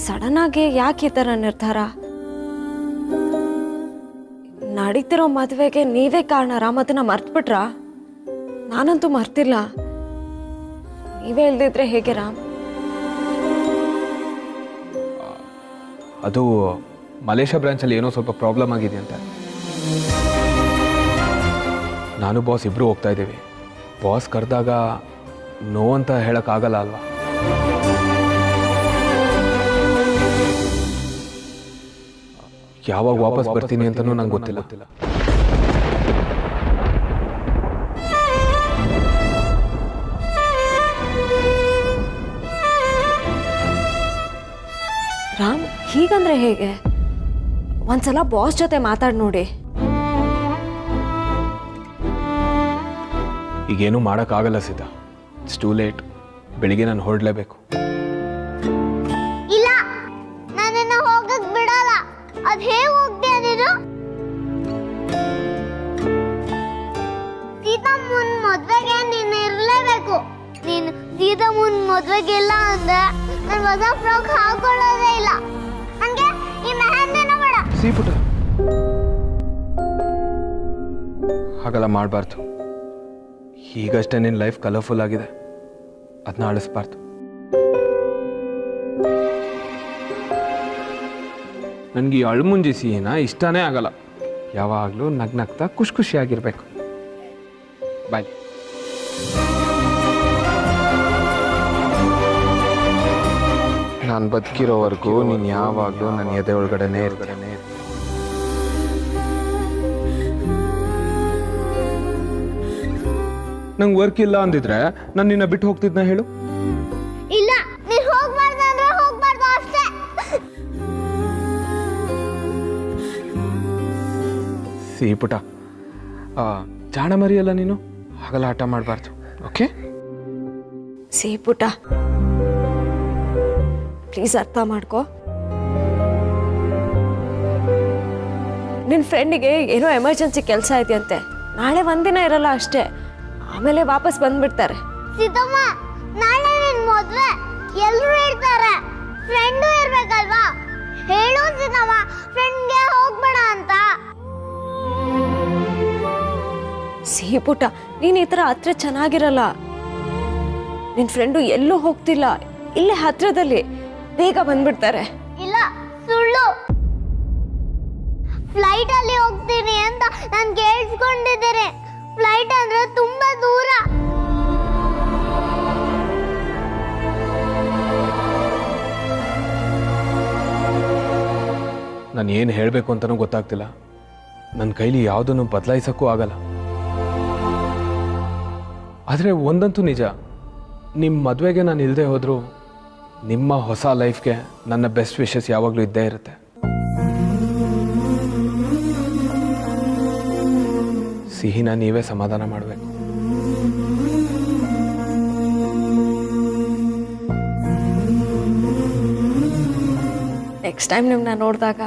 Sudden ಆಗಿ ಯಾಕೆ ಈ ಥರ ನಿರ್ಧಾರ? ನಡೀತಿರೋ ಮದುವೆಗೆ ನೀವೇ ಕಾರಣ. ರಾಮತನ ಮರ್ತ್ಬಿಟ್ರಾ? ನಾನಂತೂ ಮರ್ತಿಲ್ಲ. ನೀವೇ ಇಲ್ದಿದ್ರೆ ಹೇಗೆ ರಾಮ್? ಅದು ಮಲೇಷ್ಯಾ ಬ್ರಾಂಚಲ್ಲಿ ಏನೋ ಸ್ವಲ್ಪ ಪ್ರಾಬ್ಲಮ್ ಆಗಿದೆಯಂತೆ. ನಾನು ಬಾಸ್ ಇಬ್ಬರು ಹೋಗ್ತಾ ಇದ್ದೀವಿ. ಬಾಸ್ ಕರೆದಾಗ ನೋ ಅಂತ ಹೇಳೋಕ್ಕಾಗಲ್ಲ ಅಲ್ವಾ? ಯಾವಾಗ ವಾಪಸ್ ಬರ್ತೀನಿ ಅಂತಲೂ ನಂಗೆ ಗೊತ್ತಿಲ್ಲ. ರಾಮ್, ಹೀಗಂದ್ರೆ ಹೇಗೆ? ಒಂದ್ಸಲ ಬಾಸ್ ಜೊತೆ ಮಾತಾಡಿ ನೋಡಿ. ಈಗೇನು ಮಾಡೋಕ್ಕಾಗಲ್ಲ ಸೀತಾ. It's too late. ಬೆಳಿಗ್ಗೆ ನಾನು ಹೊರಡಲೇಬೇಕು. ಇಲ್ಲ, ನನ್ನನ್ನ ಹೋಗಕ್ ಬಿಡಲ್ಲ. ಅದ್ ಹೇಗೆ ಹೋಗ್ತೀಯ ನೀನು? ಸೀತಮ್ಮನ್ ಮದ್ವೆಗೆ ನೀನು ಇರ್ಲೇಬೇಕು. ನೀನು ಸೀತಮ್ಮನ್ ಮದ್ವೆಗಿಲ್ಲ ಅಂದ್ರೆ ನಾನು ಹೊಸ ಫ್ರಾಕ್ ಹಾಕೊಳ್ಳೋದೇ ಇಲ್ಲ. ಹಂಗೆ ಈ ಮೆಹಂದಿನ ಬೇಡ. ಸೀಪುಟ, ಹಾಗೆಲ್ಲ ಮಾಡಬಾರ್ದು. ಈಗಷ್ಟೇ ನಿನ್ನ ಲೈಫ್ ಕಲರ್ಫುಲ್ ಆಗಿದೆ, ಅದನ್ನ ಅಳಿಸ್ಬಾರ್ದು. ನನಗೆ ಈ ಅಳ್ಮುಂಜಿ ಸಿಹಿನ ಇಷ್ಟನೇ ಆಗಲ್ಲ. ಯಾವಾಗಲೂ ನಗ್ನಗ್ತಾ ಖುಷಿಯಾಗಿರ್ಬೇಕು. ಬಾಯ್. ನಾನು ಬದುಕಿರೋವರೆಗೂ ನೀನು ಯಾವಾಗಲೂ ನನ್ನ ಎದೆ ಒಳಗಡೆನೇ ಇರ್ತಾನೆ. ನಂಗೆ ವರ್ಕ್ ಇಲ್ಲ ಅಂದಿದ್ರೆ ನಾನು ನಿನ್ನ ಬಿಟ್ಟು ಹೋಗ್ತಿದ್ನ ಹೇಳು? ಇಲ್ಲ, ನೀನು ಹೋಗ್ಬಾರ್ದು ಅಂದ್ರೆ ಹೋಗ್ಬಾರ್ದು ಅಷ್ಟೇ. ಸಿಹಿಪುಟ, ಜಾಣ ಮರಿಯಲ್ಲ ನೀನು, ಹಾಗೆಲ್ಲ ಆಟ ಮಾಡಬಾರ್ದು. ಓಕೆ? ಸಿಹಿಪುಟ, ಪ್ಲೀಸ್ ಅರ್ಥ ಮಾಡ್ಕೋ. ನಿನ್ನ ಫ್ರೆಂಡಿಗೆ ಏನೋ ಎಮರ್ಜೆನ್ಸಿ ಕೆಲಸ ಇದೆಯಂತೆ. ನಾಳೆ ಒಂದಿನ ಇರಲ್ಲ ಅಷ್ಟೇ, ಆಮೇಲೆ ವಾಪಸ್ ಬಂದ್ಬಿಡ್ತಾರೆ. ಸೀತಮ್ಮ, ನಾಳೆ ನಿನ್ ಮದ್ವೆ, ಎಲ್ಲರೂ ಇರ್ತಾರೆ. ಫ್ರೆಂಡು ಇರ್ಬೇಕಲ್ವಾ? ಹೇಳು ಸೀತಮ್ಮ, ಫ್ರೆಂಡ್ಗೆ ಹೋಗ್ಬೇಡ ಅಂತ. ಸಿಹಿಪುಟ, ನೀನು ಈ ಥರ ಹತ್ರ ಚೆನ್ನಾಗಿರಲ್ಲ. ನಿನ್ನ ಫ್ರೆಂಡು ಎಲ್ಲೂ ಹೋಗ್ತಿಲ್ಲ, ಇಲ್ಲೇ ಹತ್ರದಲ್ಲಿ, ಬೇಗ ಬಂದ್ಬಿಡ್ತಾರೆ. ಇಲ್ಲ, ಸುಳ್ಳು. ಫ್ಲೈಟ್ ಅಲ್ಲಿ ಹೋಗ್ತೀನಿ ಅಂತ ನಾನು ಕೇಳಿಸ್ಕೊಂಡಿದ್ದೇನೆ. ಫ್ಲೈಟ್ ಅಂದ್ರೆ ತುಂಬಾ ದೂರ. ನಾನು ಏನು ಹೇಳಬೇಕು ಅಂತಲೂ ಗೊತ್ತಾಗ್ತಿಲ್ಲ. ನನ್ನ ಕೈಲಿ ಯಾವುದನ್ನು ಬದಲಾಯಿಸೋಕ್ಕೂ ಆಗಲ್ಲ. ಆದರೆ ಒಂದಂತೂ ನಿಜ, ನಿಮ್ಮ ಮದುವೆಗೆ ನಾನು ಇಲ್ಲದೆ ಹೋದರೂ ನಿಮ್ಮ ಹೊಸ ಲೈಫ್ಗೆ ನನ್ನ ಬೆಸ್ಟ್ ವಿಶಸ್ ಯಾವಾಗಲೂ ಇದ್ದೇ ಇರುತ್ತೆ. ಸಿಹಿನ ನೀವೇ ಸಮಾಧಾನ ಮಾಡಬೇಕು. ನೆಕ್ಸ್ಟ್ ಟೈಮ್ ನಿಮ್ಮನ್ನ ನೋಡಿದಾಗ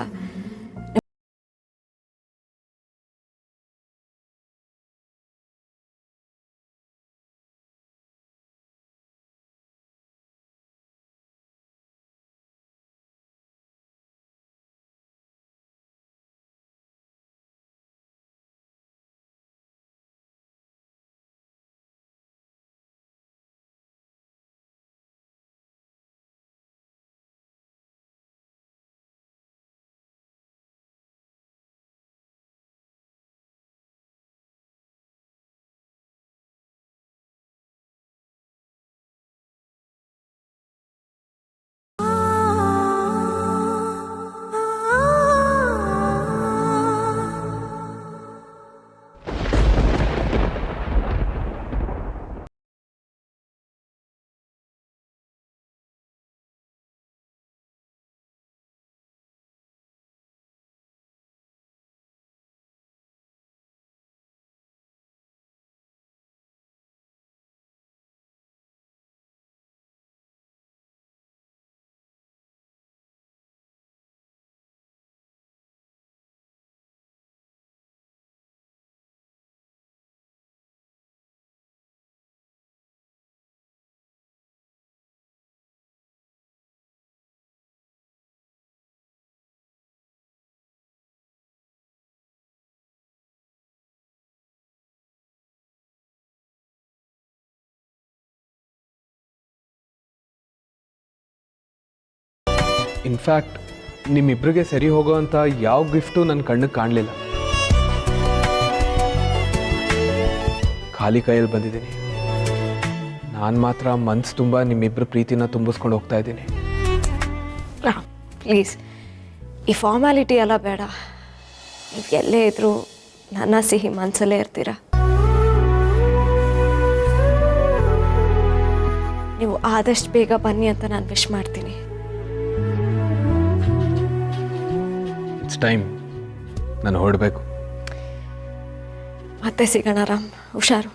ಇನ್ಫ್ಯಾಕ್ಟ್ ನಿಮ್ಮಿಬ್ರಿಗೆ ಸರಿ ಹೋಗೋವಂಥ ಯಾವ ಗಿಫ್ಟು ನನ್ನ ಕಣ್ಣಿಗೆ ಕಾಣಲಿಲ್ಲ. ಖಾಲಿ ಕೈಯಲ್ಲಿ ಬಂದಿದ್ದೀನಿ. ನಾನು ಮಾತ್ರ ಮನ್ಸು ತುಂಬ ನಿಮ್ಮಿಬ್ಬರ ಪ್ರೀತಿನ ತುಂಬಿಸ್ಕೊಂಡು ಹೋಗ್ತಾ ಇದ್ದೀನಿ. ಪ್ಲೀಸ್, ಈ ಫಾರ್ಮ್ಯಾಲಿಟಿ ಎಲ್ಲ ಬೇಡ. ನೀವು ಎಲ್ಲೇ ಇದ್ರೂ ನನ್ನ ಸಿಹಿ ಮನಸ್ಸಲ್ಲೇ ಇರ್ತೀರ. ನೀವು ಆದಷ್ಟು ಬೇಗ ಬನ್ನಿ ಅಂತ ನಾನು ವಿಶ್ ಮಾಡ್ತೀನಿ. ಇಟ್ಸ್ ಟೈಮ್, ನಾನು ಹೊರಡಬೇಕು. ಮತ್ತೆ ಸಿಗೋಣ ರಾಮ್, ಹುಷಾರು.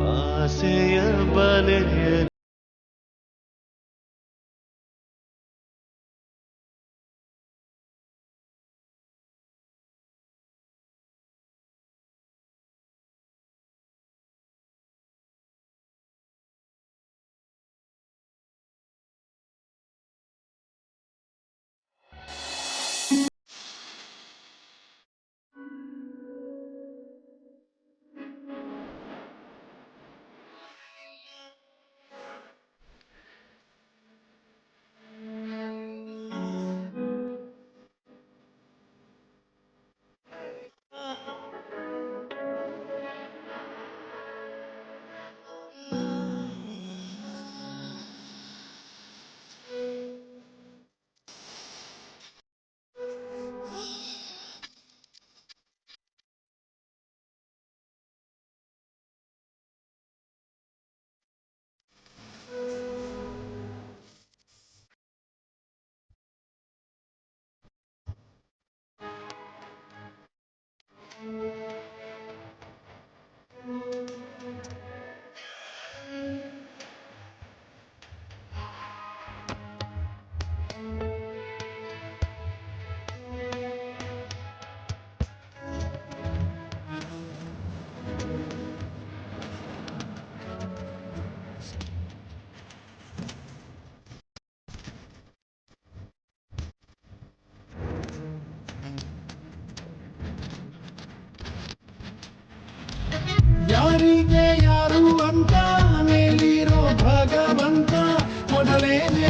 ಆಸೆಯ ಬಲೆಯ ಯಾರಿಗೆ ಯಾರು ಅಂತ ಮೇಲಿರೋ ಭಗವಂತ ಮೊದಲೇನೆ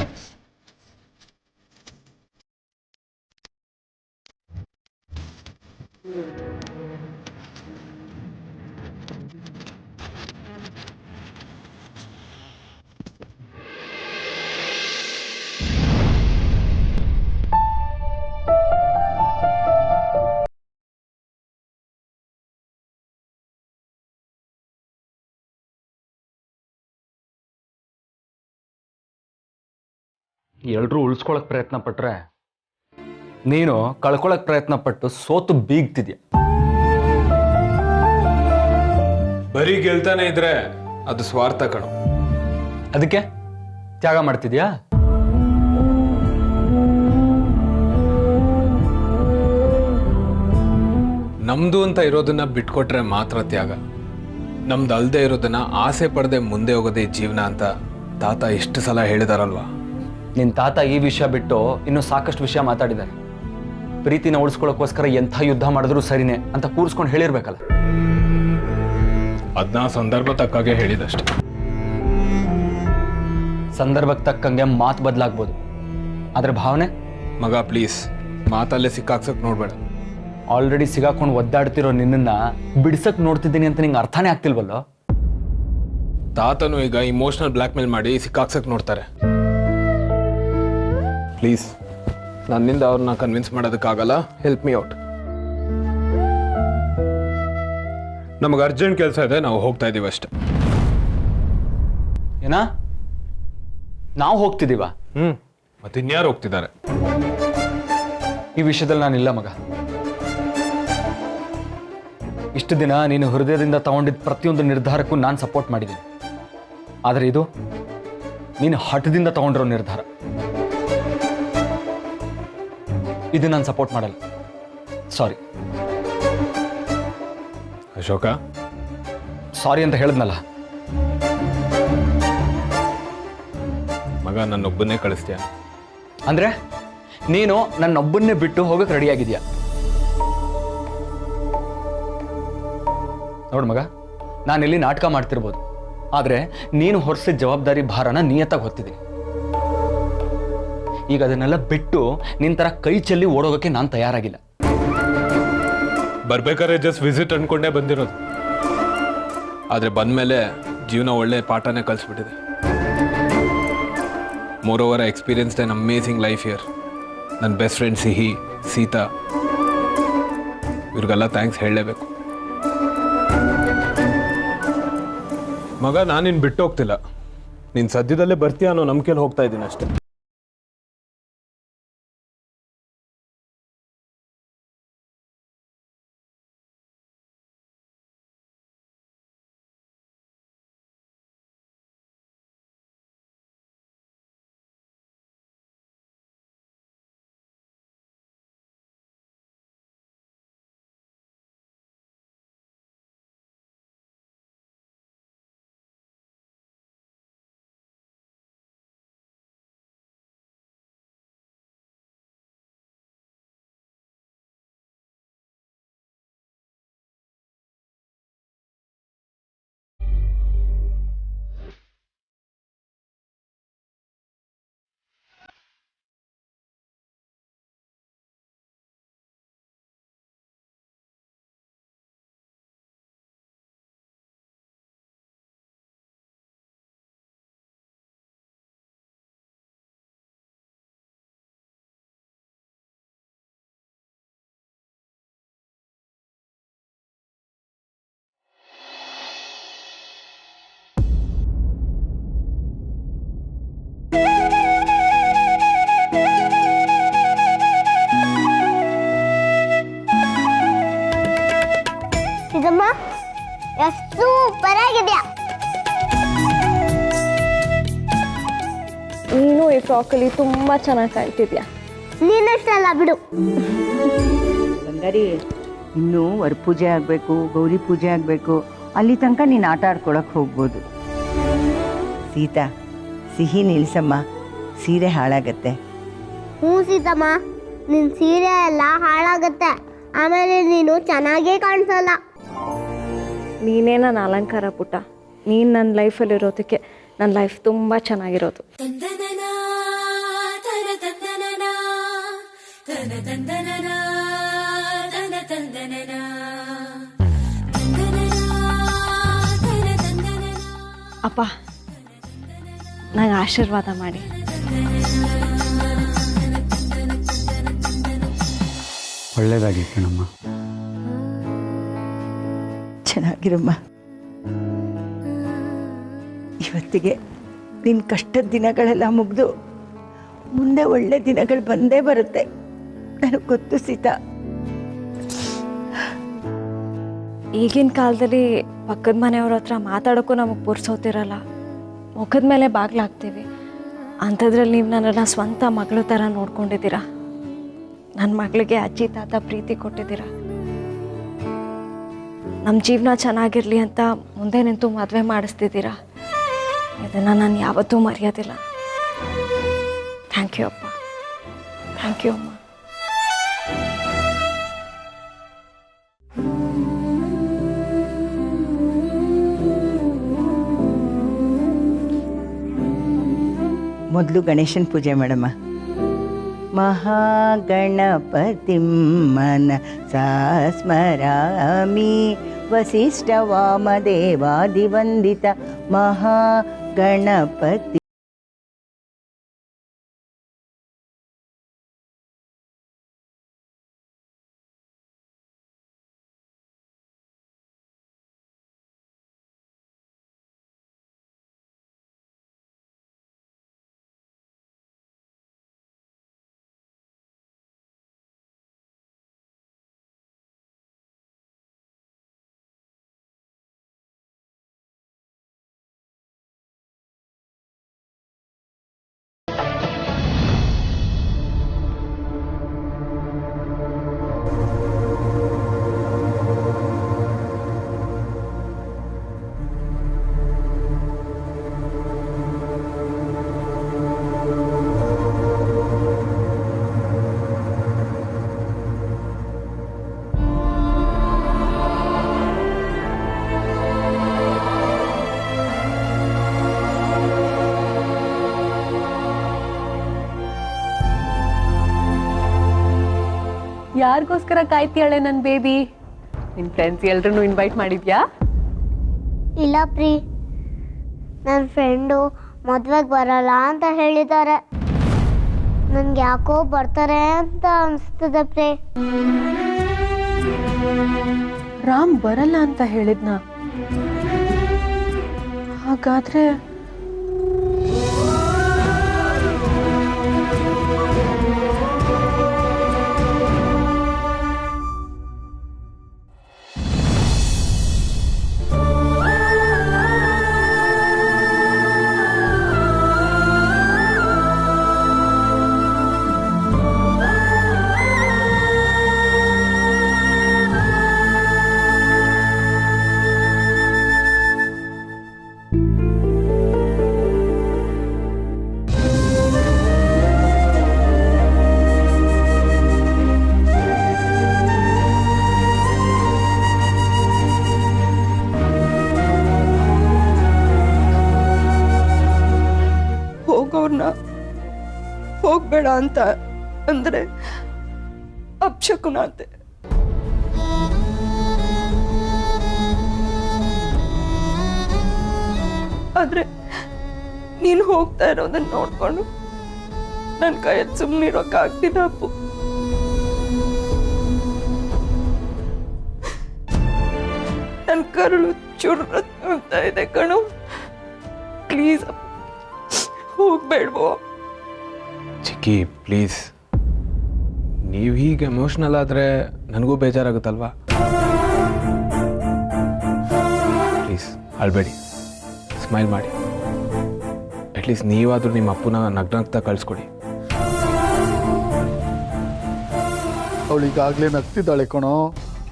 ಎಲ್ಲರೂ ಉಳಿಸ್ಕೊಳಕ್ ಪ್ರಯತ್ನ ಪಟ್ರೆ ನೀನು ಕಳ್ಕೊಳಕ್ ಪ್ರಯತ್ನ ಪಟ್ಟು ಸೋತು ಬೀಗ್ತಿದ್ಯ. ಬರೀ ಗೆಲ್ತಾನೆ ಇದ್ರೆ ಅದು ಸ್ವಾರ್ಥ ಕಣೋ. ಅದಕ್ಕೆ ತ್ಯಾಗ ಮಾಡ್ತಿದ್ಯಾ? ನಮ್ದು ಅಂತ ಇರೋದನ್ನ ಬಿಟ್ಕೊಟ್ರೆ ಮಾತ್ರ ತ್ಯಾಗ. ನಮ್ದು ಅಲ್ದೇ ಇರೋದನ್ನ ಆಸೆ ಪಡದೆ ಮುಂದೆ ಹೋಗೋದೇ ಜೀವನ ಅಂತ ತಾತ ಎಷ್ಟು ಸಲ ಹೇಳಿದಾರಲ್ವಾ. ನಿನ್ನ ತಾತ ಈ ವಿಷಯ ಬಿಟ್ಟು ಇನ್ನೂ ಸಾಕಷ್ಟು ವಿಷಯ ಮಾತಾಡಿದ್ದಾರೆ. ಪ್ರೀತಿನ ಉಳಿಸ್ಕೊಳ್ಳೋಕ್ಕೋಸ್ಕರ ಎಂಥ ಯುದ್ಧ ಮಾಡಿದ್ರು ಸರಿನೇ ಅಂತ ಕೂರಿಸ್ಕೊಂಡು ಹೇಳಿರ್ಬೇಕಲ್ಲ. ಅದನ್ನ ಸಂದರ್ಭ ತಕ್ಕಾಗೆ ಹೇಳಿದಷ್ಟೆ. ಸಂದರ್ಭಕ್ಕೆ ತಕ್ಕಂಗೆ ಮಾತು ಬದಲಾಗ್ಬೋದು, ಆದರೆ ಭಾವನೆ ಮಗ ಪ್ಲೀಸ್ ಮಾತಲ್ಲೇ ಸಿಕ್ಕಾಕ್ಸಕ್ ನೋಡ್ಬೇಡ. ಆಲ್ರೆಡಿ ಸಿಗಾಕೊಂಡು ಒದ್ದಾಡ್ತಿರೋ ನಿನ್ನನ್ನು ಬಿಡ್ಸಕ್ಕೆ ನೋಡ್ತಿದ್ದೀನಿ ಅಂತ ನಿಂಗೆ ಅರ್ಥನೇ ಆಗ್ತಿಲ್ವಲ್ಲೋ. ತಾತನು ಈಗ ಇಮೋಷನಲ್ ಬ್ಲ್ಯಾಕ್ ಮೇಲ್ ಮಾಡಿ ಸಿಕ್ಕಾಕ್ಸಕ್ ನೋಡ್ತಾರೆ. ಪ್ಲೀಸ್ ನನ್ನಿಂದ ಅವ್ರನ್ನ ಕನ್ವಿನ್ಸ್ ಮಾಡೋದಕ್ಕಾಗಲ್ಲ. Help me out. ನಮಗೆ ಅರ್ಜೆಂಟ್ ಕೆಲಸ ಇದೆ, ನಾವು ಹೋಗ್ತಾ ಇದ್ದೀವಿ ಅಷ್ಟೆ. ಏನಾ ನಾವು ಹೋಗ್ತಿದ್ದೀವ? ಮತ್ತೆ ಇನ್ಯಾರು ಹೋಗ್ತಿದ್ದಾರೆ? ಈ ವಿಷಯದಲ್ಲಿ ನಾನಿಲ್ಲ ಮಗ. ಇಷ್ಟು ದಿನ ನೀನು ಹೃದಯದಿಂದ ತಗೊಂಡಿದ್ದ ಪ್ರತಿಯೊಂದು ನಿರ್ಧಾರಕ್ಕೂ ನಾನು ಸಪೋರ್ಟ್ ಮಾಡಿದ್ದೀನಿ. ಆದರೆ ಇದು ನೀನು ಹಠದಿಂದ ತಗೊಂಡಿರೋ ನಿರ್ಧಾರ. ಇದು ನಾನು ಸಪೋರ್ಟ್ ಮಾಡಲ್ಲ. ಸಾರಿ. ಅಶೋಕ, ಸಾರಿ ಅಂತ ಹೇಳಿದ್ನಲ್ಲ. ಮಗ ನನ್ನೊಬ್ಬನ್ನೇ ಕಳಿಸ್ತೀಯ? ಅಂದ್ರೆ ನೀನು ನನ್ನೊಬ್ಬನ್ನೇ ಬಿಟ್ಟು ಹೋಗಕ್ಕೆ ರೆಡಿಯಾಗಿದ್ಯಾ? ನೋಡು ಮಗ, ನಾನಿಲ್ಲಿ ನಾಟಕ ಮಾಡ್ತಿರ್ಬೋದು, ಆದರೆ ನೀನು ಹೊರಿಸಿದ ಜವಾಬ್ದಾರಿ ಭಾರನ ನಿಯತ್ತಾಗಿ ಹೊತ್ತಿದ್ದೀನಿ. ಈಗ ಅದನ್ನೆಲ್ಲ ಬಿಟ್ಟು ನಿನ್ನ ಥರ ಕೈ ಚೆಲ್ಲಿ ಓಡೋಗೋಕ್ಕೆ ನಾನು ತಯಾರಾಗಿಲ್ಲ. ಬರ್ಬೇಕಾದ್ರೆ ಜಸ್ಟ್ ವಿಸಿಟ್ ಅನ್ಕೊಂಡೇ ಬಂದಿರೋದು, ಆದರೆ ಬಂದಮೇಲೆ ಜೀವನ ಒಳ್ಳೆ ಪಾಠನೇ ಕಲಿಸ್ಬಿಟ್ಟಿದೆ. Moreover I experienced an amazing life here. ನನ್ನ ಬೆಸ್ಟ್ ಫ್ರೆಂಡ್ ಸಿಹಿ, ಸೀತಾ, ಇವ್ರಿಗೆಲ್ಲ ಥ್ಯಾಂಕ್ಸ್ ಹೇಳಲೇಬೇಕು. ಮಗ, ನಾನು ನಿನ್ನ ಬಿಟ್ಟು ಹೋಗ್ತಿಲ್ಲ. ನೀನು ಸದ್ಯದಲ್ಲೇ ಬರ್ತೀಯ ಅನ್ನೋ ನಂಬಿಕೆಯಲ್ಲಿ ಹೋಗ್ತಾ ಇದ್ದೀನಿ ಅಷ್ಟೇ. ಇದಮ್ಮ ಎಷ್ಟು ಸೂಪರ್ ಆಗಿದ್ಯಾ. ನೀನು ಈ ಫ್ರಾಕಲ್ಲಿ ತುಂಬ ಚೆನ್ನಾಗಿ ಕಾಣ್ತಿದ್ಯಾ. ನೀನಷ್ಟಲ್ಲ ಬಿಡು. ಬಂಗಾರಿ, ಇನ್ನೂ ವರಪೂಜೆ ಆಗಬೇಕು, ಗೌರಿ ಪೂಜೆ ಆಗಬೇಕು. ಅಲ್ಲಿ ತನಕ ನೀನು ಆಟ ಆಡ್ಕೊಳಕ್ಕೆ ಹೋಗ್ಬೋದು. ಸೀತಾ, ಸಿಹಿ ನಿಲ್ಸಮ್ಮ, ಸೀರೆ ಹಾಳಾಗತ್ತೆ. ಹ್ಞೂ ಸೀತಮ್ಮ, ನಿನ್ನ ಸೀರೆ ಎಲ್ಲ ಹಾಳಾಗತ್ತೆ. ಆಮೇಲೆ ನೀನು ಚೆನ್ನಾಗೇ ಕಾಣಿಸಲ್ಲ. ನೀನೇ ನನ್ನ ಅಲಂಕಾರ ಪುಟ್ಟ. ನೀನು ನನ್ನ ಲೈಫಲ್ಲಿರೋದಕ್ಕೆ ನನ್ನ ಲೈಫ್ ತುಂಬ ಚೆನ್ನಾಗಿರೋದು. ಅಪ್ಪ, ನಂಗೆ ಆಶೀರ್ವಾದ ಮಾಡಿ. ಒಳ್ಳೇದಾಗಿ ಕಣಮ್ಮ. ಚೆನ್ನಾಗಿರಮ್ಮ. ಇವತ್ತಿಗೆ ನಿನ್ನ ಕಷ್ಟದ ದಿನಗಳೆಲ್ಲ ಮುಗಿದು ಮುಂದೆ ಒಳ್ಳೆ ದಿನಗಳು ಬಂದೇ ಬರುತ್ತೆ. ನನಗೆ ಗೊತ್ತು ಸೀತಾ. ಈಗಿನ ಕಾಲದಲ್ಲಿ ಪಕ್ಕದ ಮನೆಯವ್ರ ಹತ್ರ ಮಾತಾಡೋಕ್ಕೂ ನಮಗೆ ಪುರ್ಸೋತಿರಲ್ಲ. ಮುಖದ ಮೇಲೆ ಬಾಗ್ಲಾಗ್ತೀವಿ. ಅಂಥದ್ರಲ್ಲಿ ನೀವು ನನ್ನನ್ನು ಸ್ವಂತ ಮಗಳ ಥರ ನೋಡ್ಕೊಂಡಿದ್ದೀರಾ. ನನ್ನ ಮಗಳಿಗೆ ಅಜ್ಜಿ ತಾತ ಪ್ರೀತಿ ಕೊಟ್ಟಿದ್ದೀರಾ. ನಮ್ಮ ಜೀವನ ಚೆನ್ನಾಗಿರಲಿ ಅಂತ ಮುಂದೆ ನಿಂತು ಮದುವೆ ಮಾಡಿಸ್ತಿದ್ದೀರಾ. ಇದನ್ನು ನಾನು ಯಾವತ್ತೂ ಮರೆಯೋದಿಲ್ಲ. ಥ್ಯಾಂಕ್ ಯು ಅಪ್ಪ. ಥ್ಯಾಂಕ್ ಯು ಅಮ್ಮ. ಮೊದಲು ಗಣೇಶನ ಪೂಜೆ ಮಾಡಮ್ಮ. ಮಹಾಗಣಪತಿಂ ಮನಸಾ ಸ್ಮರಾಮಿ ವಸಿಷ್ಠ ವಾಮದೇವಾದಿವಂದಿತ ಮಹಾಗಣಪತಿ. ಯಾರಿಗೋಸ್ಕರ ಕಾಯ್ತೀಯಾಳೆ ನನ್ನ ಬೇಬಿ? ನಿನ್ನ ಫ್ರೆಂಡ್ಸ್ ಎಲ್ರೂ ಇನ್ವೈಟ್ ಮಾಡಿದ್ಯಾ? ಇಲ್ಲ ಪ್ರೀ, ನನ್ನ ಫ್ರೆಂಡು ಮದ್ವೆಗೆ ಬರಲ್ಲ ಅಂತ ಹೇಳಿದ್ದಾರೆ. ನನ್ಗೆ ಯಾಕೋ ಬರ್ತಾರೆ ಅಂತ ಅನಿಸ್ತದೆ ಪ್ರೀ. ರಾಮ್ ಬರಲ್ಲ ಅಂತ ಹೇಳಿದ್ನ? ಹಾಗಾದ್ರೆ ಹೋಗ್ಬೇಡ ಅಂತ ಅಂದ್ರೆ ಅಪ್ಶಕುನ ಅಂತೆ. ಆದ್ರೆ ನೀನು ಹೋಗ್ತಾ ಇರೋದನ್ನ ನೋಡ್ಕೊಂಡು ನನ್ನ ಕೈಯಲ್ಲಿ ಸುಮ್ಮನಿರೋಕ್ಕಾಗ್ತಿಲ್ಲ ಅಪ್ಪು. ನನ್ನ ಕರುಳು ಚುರ್ರ ಅಂತ ಇದೆ ಕಣು. ಪ್ಲೀಸ್ ಹೋಗ್ಬೇಡ್ವೋ? ಚಿಕ್ಕಿ ಪ್ಲೀಸ್, ನೀವು ಹೀಗೆ ಎಮೋಷ್ನಲ್ ಆದರೆ ನನಗೂ ಬೇಜಾರಾಗುತ್ತಲ್ವಾ? ಪ್ಲೀಸ್ ಅಳ್ಬೇಡಿ, ಸ್ಮೈಲ್ ಮಾಡಿ. ಅಟ್ಲೀಸ್ಟ್ ನೀವಾದರೂ ನಿಮ್ಮ ಅಪ್ಪನ ನಗ್ನಗ್ತಾ ಕಳಿಸ್ಕೊಡಿ. ಅವಳಿಗಾಗಲೇ ನಗ್ತಿದ್ದಾಳೆ ಕಣೋ,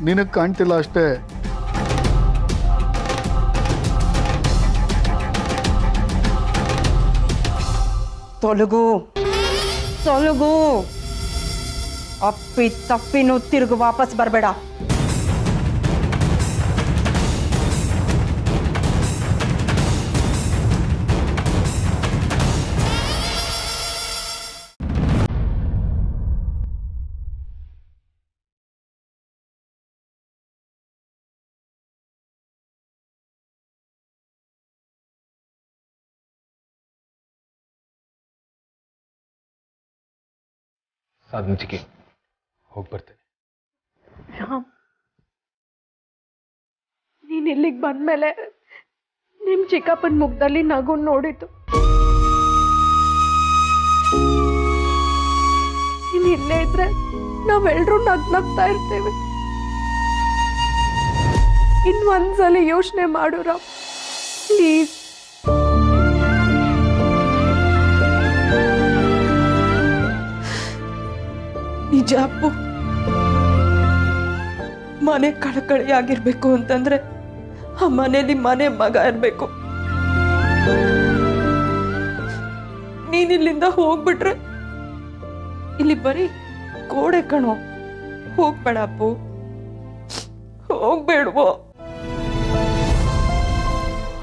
ನಿನಗೆ ಕಾಣ್ತಿಲ್ಲ ಅಷ್ಟೇ. ತೊಲಗು ತೊಲಗು, ಅಪ್ಪಿ ತಪ್ಪಿನೂ ತಿರುಗು ವಾಪಸ್ ಬರಬೇಡ. ಸಾಧನ ಚಿಕ್ಕಿ, ಹೋಗಿ ಬರ್ತೇನೆ. ರಾಮ್, ನೀನ್ ಇಲ್ಲಿಗೆ ಬಂದ್ಮೇಲೆ ನಿಮ್ ಚಿಕ್ಕಪ್ಪನ ಮುಖದಲ್ಲಿ ನಗು ನೋಡಿತು. ನೀನ್ ಇಲ್ಲೇ ಇದ್ರೆ ನಾವೆಲ್ಲರೂ ನಗ್ನಗ್ತಾ ಇರ್ತೇವೆ. ಇನ್ನೊಂದ್ಸಲ ಯೋಚನೆ ಮಾಡು ರಾಮ್, ಪ್ಲೀಸ್. ನಿಜ ಅಪ್ಪು, ಮನೆ ಕಳಕಳಿಯಾಗಿರ್ಬೇಕು ಅಂತಂದ್ರೆ ಆ ಮನೇಲಿ ಮನೆ ಮಗ ಇರ್ಬೇಕು. ನೀನಿಲ್ಲಿಂದ ಹೋಗ್ಬಿಟ್ರೆ ಇಲ್ಲಿ ಬರೀ ಗೋಡೆ ಕಣೋ. ಹೋಗ್ಬೇಡ ಅಪ್ಪು, ಹೋಗ್ಬೇಡ್ವೋ?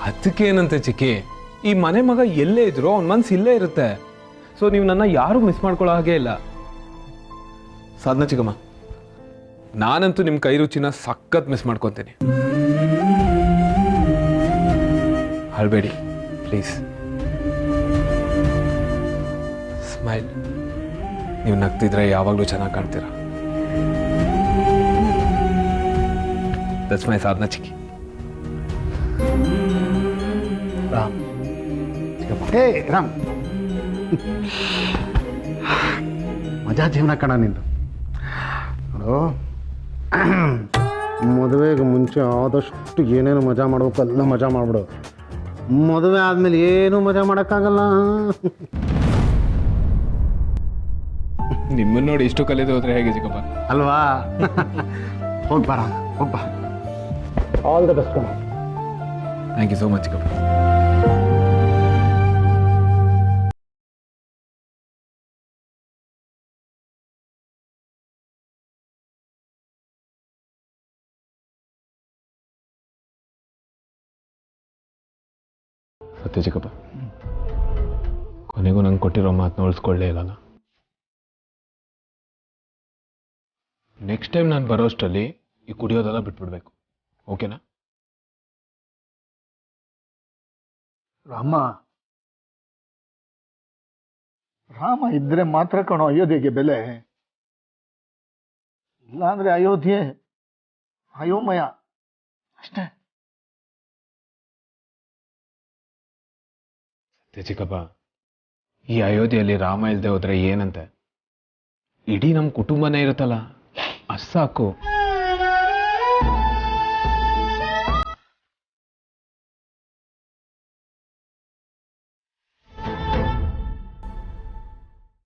ಅದಕ್ಕೇನಂತೆ ಚಿಕ್ಕಿ, ಈ ಮನೆ ಮಗ ಎಲ್ಲೇ ಇದ್ರು ಅವ್ನ ಮನ್ಸು ಇಲ್ಲೇ ಇರುತ್ತೆ. ಸೊ ನೀವು ನನ್ನ ಯಾರೂ ಮಿಸ್ ಮಾಡ್ಕೊಳ್ಳೋ ಹಾಗೆ ಇಲ್ಲ. ಸಾಧನಾ ಚಿಕ್ಕಮ್ಮ, ನಾನಂತೂ ನಿಮ್ಮ ಕೈ ರುಚಿನ ಸಖತ್ ಮಿಸ್ ಮಾಡ್ಕೊತೀನಿ. ಅಳ್ಬೇಡಿ ಪ್ಲೀಸ್. ಸ್ಮೈಲ್. ನೀವು ನಗ್ತಿದ್ರೆ ಯಾವಾಗಲೂ ಚೆನ್ನಾಗಿ ಕಾಣ್ತೀರಾ. ದಟ್ಸ್ ಮೈ ಸಾಧನಾ ಚಿಕ್ಕಿ. ರಾಮ್ ಹೇ ರಾಮ್, ಮಜಾ ಜೀವನ ಕಣ ನಿಂದು. ನೋಡು, ಮದುವೆಗೆ ಮುಂಚೆ ಆದಷ್ಟು ಏನೇನು ಮಜಾ ಮಾಡ್ಬೇಕು ಎಲ್ಲ ಮಜಾ ಮಾಡಿಬಿಡು. ಮದುವೆ ಆದಮೇಲೆ ಏನೂ ಮಜಾ ಮಾಡೋಕ್ಕಾಗಲ್ಲ. ನಿಮ್ಮನ್ನು ನೋಡಿ ಇಷ್ಟು ಕಲಿದು ಹೋದ್ರೆ ಹೇಗೆ ಚಿಕ್ಕಪ್ಪ? ಅಲ್ವಾ? ಹೋಗ್ಬಾರ, ಹೋಗ್ಬಾ. ಆಲ್ ದ ಬೆಸ್ಟ್ ಕಣ. ಥ್ಯಾಂಕ್ ಯು ಸೋ ಮಚ್ ಚಿಕ್ಕಪ್ಪ. ಸತ್ಯ ಚಿಕ್ಕಪ್ಪ, ಕೊನೆಗೂ ನಂಗೆ ಕೊಟ್ಟಿರೋ ಮಾತನ್ನ ಉಳಿಸ್ಕೊಳ್ಳೇ ಇಲ್ಲಲ್ಲ. ನೆಕ್ಸ್ಟ್ ಟೈಮ್ ನಾನು ಬರೋಷ್ಟರಲ್ಲಿ ಈ ಕುಡಿಯೋದೆಲ್ಲ ಬಿಟ್ಬಿಡ್ಬೇಕು, ಓಕೆನಾ? ರಾಮ ಇದ್ರೆ ಮಾತ್ರ ಕಣೋ ಅಯೋಧ್ಯೆಗೆ ಬೆಲೆ. ಇಲ್ಲಾಂದ್ರೆ ಅಯೋಧ್ಯೆ ಅಯೋಮಯ ಅಷ್ಟೇ. ಸತ್ಯ ಚಿಕ್ಕಪ್ಪ, ಈ ಅಯೋಧ್ಯೆಯಲ್ಲಿ ರಾಮ ಇಲ್ಲದೆ ಹೋದ್ರೆ ಏನಂತೆ? ಇಡೀ ನಮ್ಮ ಕುಟುಂಬನೇ ಇರುತ್ತಲ್ಲ, ಅಷ್ಟು ಸಾಕು.